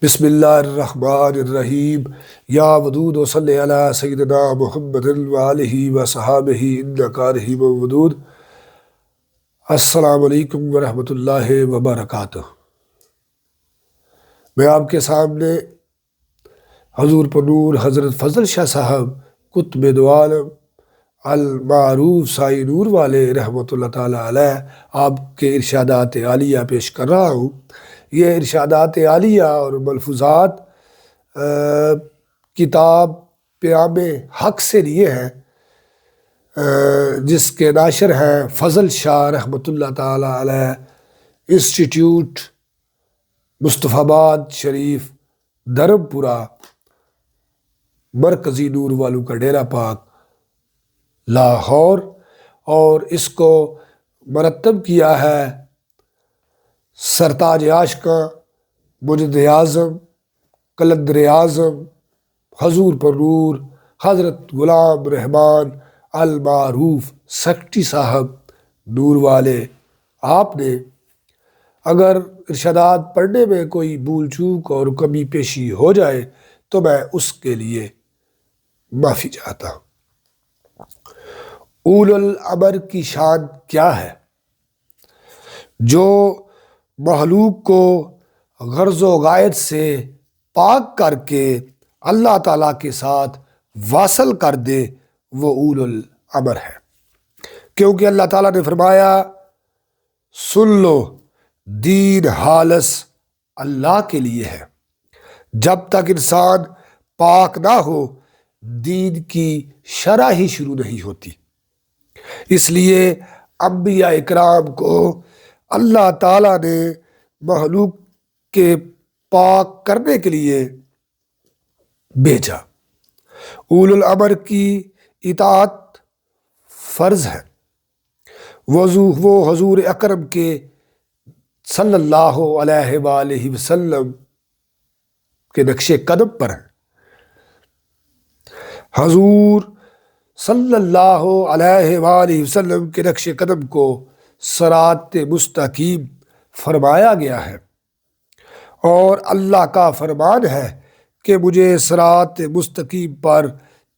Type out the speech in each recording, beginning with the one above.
بسم اللہ الرحمن الرحیم یا ودود و صلی علی سیدنا محمد وآلہ وصحابہ انکا رحیم ودود۔ السلام علیکم ورحمۃ اللہ وبرکاتہ۔ میں آپ کے سامنے حضور پر نور حضرت فضل شاہ صاحب قطب دو عالم المعروف سائی نور والے رحمۃ اللہ تعالیٰ علیہ آپ کے ارشادات عالیہ پیش کر رہا ہوں۔ یہ ارشادات عالیہ اور ملفوظات کتاب پیام حق سے لیے ہیں، جس کے ناشر ہیں فضل شاہ رحمۃ اللہ تعالیٰ علیہ، انسٹیٹیوٹ مصطفیٰ آباد شریف دھرم پورہ، مرکزی نور والوں کا ڈیرہ پاک لاہور، اور اس کو مرتب کیا ہے سرتاج عاشقاں مجد اعظم قلندر اعظم حضور پر نور حضرت غلام رحمان المعروف سکٹی صاحب نور والے۔ آپ نے اگر ارشادات پڑھنے میں کوئی بھول چوک اور کمی پیشی ہو جائے تو میں اس کے لیے معافی چاہتا ہوں۔ اول الامر کی شان کیا ہے؟ جو مخلوق کو غرض و غائط سے پاک کر کے اللہ تعالیٰ کے ساتھ واصل کر دے، وہ اول الامر ہے، کیونکہ اللہ تعالیٰ نے فرمایا سن لو دین خالص اللہ کے لیے ہے۔ جب تک انسان پاک نہ ہو دین کی شرح ہی شروع نہیں ہوتی۔ اس لیے انبیاء اکرام کو اللہ تعالیٰ نے مخلوق کے پاک کرنے کے لیے بھیجا۔ اول الامر کی اطاعت فرض ہے۔ وہ حضور اکرم کے صلی اللہ علیہ وآلہ وسلم کے نقش قدم پر ہے۔ حضور صلی اللہ علیہ وآلہ وسلم کے نقش قدم کو صراط مستقیم فرمایا گیا ہے، اور اللہ کا فرمان ہے کہ مجھے صراط مستقیم پر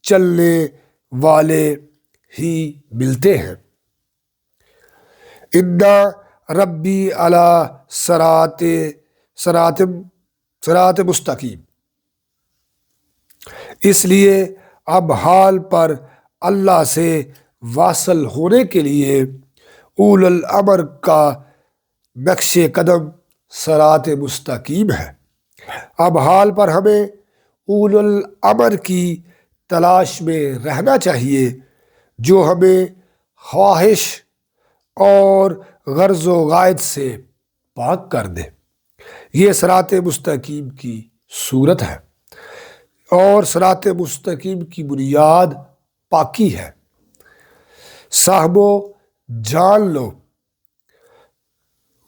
چلنے والے ہی ملتے ہیں۔ ان ربی علی صراط مستقیم۔ اس لیے اب حال پر اللہ سے واصل ہونے کے لیے اول الامر کا نقش قدم صراط مستقیم ہے۔ اب حال پر ہمیں اول الامر کی تلاش میں رہنا چاہیے جو ہمیں خواہش اور غرض و غائط سے پاک کر دے۔ یہ صراط مستقیم کی صورت ہے، اور صراط مستقیم کی بنیاد پاکی ہے۔ صاحبو جان لو،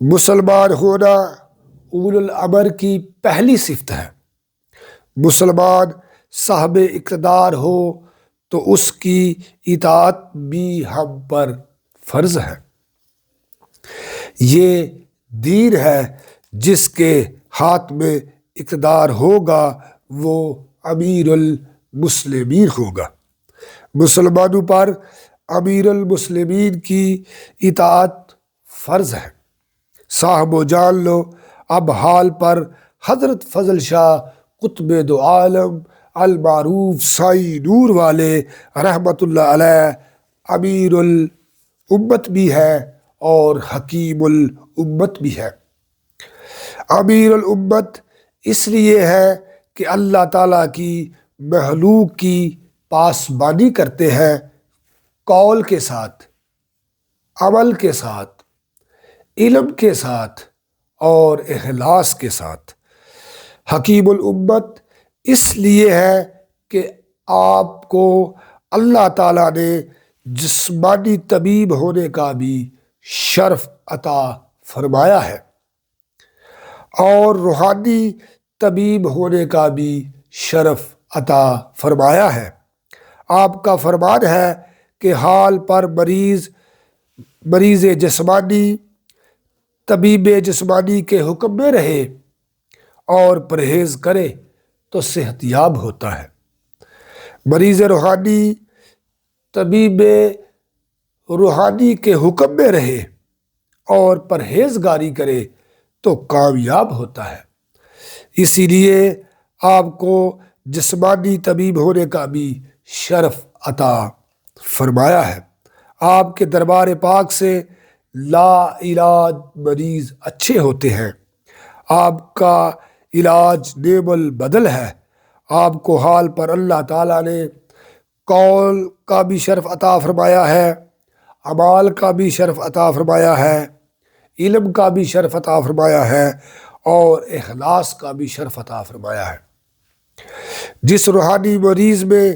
مسلمان ہونا اول الامر کی پہلی صفت ہے۔ مسلمان صاحب اقتدار ہو تو اس کی اطاعت بھی ہم پر فرض ہے۔ یہ دین ہے، جس کے ہاتھ میں اقتدار ہوگا وہ امیر المسلمین ہوگا۔ مسلمانوں پر امیر المسلمین کی اطاعت فرض ہے۔ صاحبو جان لو، اب حال پر حضرت فضل شاہ قطب دو عالم المعروف سائی نور والے رحمۃ اللہ علیہ امیر الامت بھی ہے اور حکیم الامت بھی ہے۔ امیر الامت اس لیے ہے کہ اللہ تعالیٰ کی مخلوق کی پاسبانی کرتے ہیں، قول کے ساتھ، عمل کے ساتھ، علم کے ساتھ اور اخلاص کے ساتھ۔ حکیم الامت اس لیے ہے کہ آپ کو اللہ تعالیٰ نے جسمانی طبیب ہونے کا بھی شرف عطا فرمایا ہے، اور روحانی طبیب ہونے کا بھی شرف عطا فرمایا ہے۔ آپ کا فرمان ہے کہ حال پر مریض جسمانی طبیب جسمانی کے حکم میں رہے اور پرہیز کرے تو صحت یاب ہوتا ہے۔ مریض روحانی طبیب روحانی کے حکم میں رہے اور پرہیزگاری کرے تو کامیاب ہوتا ہے۔ اسی لیے آپ کو جسمانی طبیب ہونے کا بھی شرف عطا فرمایا ہے۔ آپ کے دربار پاک سے لا علاج مریض اچھے ہوتے ہیں۔ آپ کا علاج نعم البدل ہے۔ آپ کو حال پر اللہ تعالیٰ نے قول کا بھی شرف عطا فرمایا ہے، اعمال کا بھی شرف عطا فرمایا ہے، علم کا بھی شرف عطا فرمایا ہے اور اخلاص کا بھی شرف عطا فرمایا ہے۔ جس روحانی مریض میں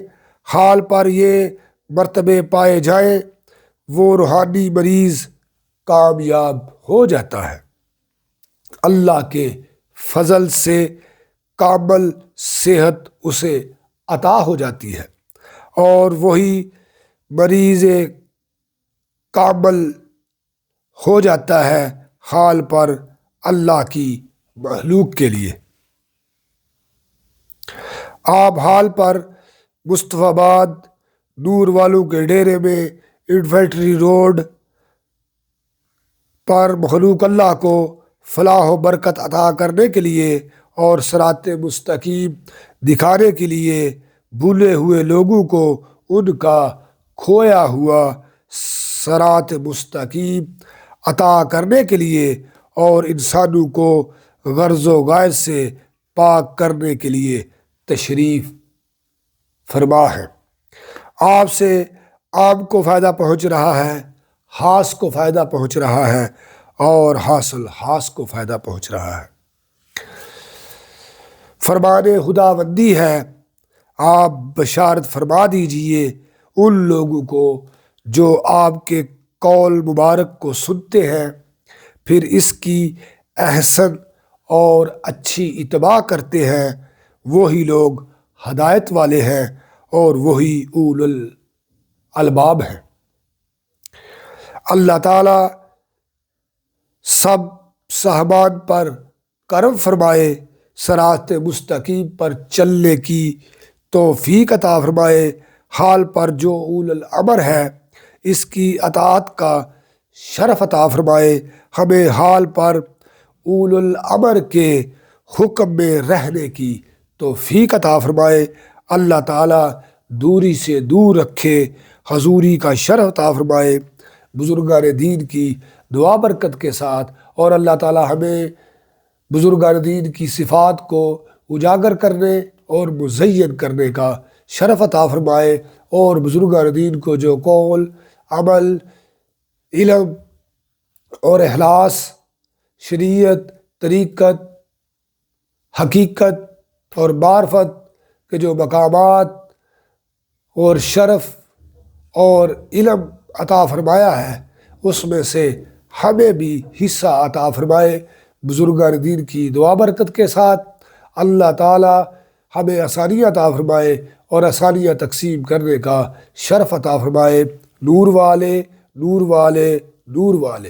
حال پر یہ مرتبے پائے جائیں وہ روحانی مریض کامیاب ہو جاتا ہے۔ اللہ کے فضل سے کامل صحت اسے عطا ہو جاتی ہے اور وہی مریض کامل ہو جاتا ہے حال پر اللہ کی مخلوق کے لیے۔ آپ حال پر مصطفی آباد نور والوں کے ڈیرے میں انفینٹری روڈ پر مخلوق اللہ کو فلاح و برکت عطا کرنے کے لیے اور صراط مستقیم دکھانے کے لیے بھولے ہوئے لوگوں کو ان کا کھویا ہوا صراط مستقیم عطا کرنے کے لیے اور انسانوں کو غرض و غائز سے پاک کرنے کے لیے تشریف فرما ہے۔ آپ سے عام کو فائدہ پہنچ رہا ہے، خاص کو فائدہ پہنچ رہا ہے اور حاصل خاص کو فائدہ پہنچ رہا ہے۔ فرمان خداوندی ہے، آپ بشارت فرما دیجئے ان لوگوں کو جو آپ کے قول مبارک کو سنتے ہیں پھر اس کی احسن اور اچھی اتباع کرتے ہیں، وہی لوگ ہدایت والے ہیں اور وہی اول الالباب ہیں۔ اللہ تعالیٰ سب صحابان پر کرم فرمائے، صراط مستقیم پر چلنے کی توفیق عطا فرمائے، حال پر جو اول الامر ہے اس کی اطاعت کا شرف عطا فرمائے، ہمیں حال پر اول الامر کے حکم میں رہنے کی توفیق عطا فرمائے۔ اللہ تعالیٰ دوری سے دور رکھے، حضوری کا شرف عطا فرمائے بزرگان دین کی دعا برکت کے ساتھ، اور اللہ تعالیٰ ہمیں بزرگان دین کی صفات کو اجاگر کرنے اور مزین کرنے کا شرف عطا فرمائے، اور بزرگان دین کو جو قول، عمل، علم اور اخلاص، شریعت، طریقت، حقیقت اور معرفت کے جو مقامات اور شرف اور علم عطا فرمایا ہے اس میں سے ہمیں بھی حصہ عطا فرمائے بزرگان دین کی دعا برکت کے ساتھ۔ اللہ تعالیٰ ہمیں آسانیاں عطا فرمائے اور آسانیاں تقسیم کرنے کا شرف عطا فرمائے۔ نور والے، نور والے، نور والے۔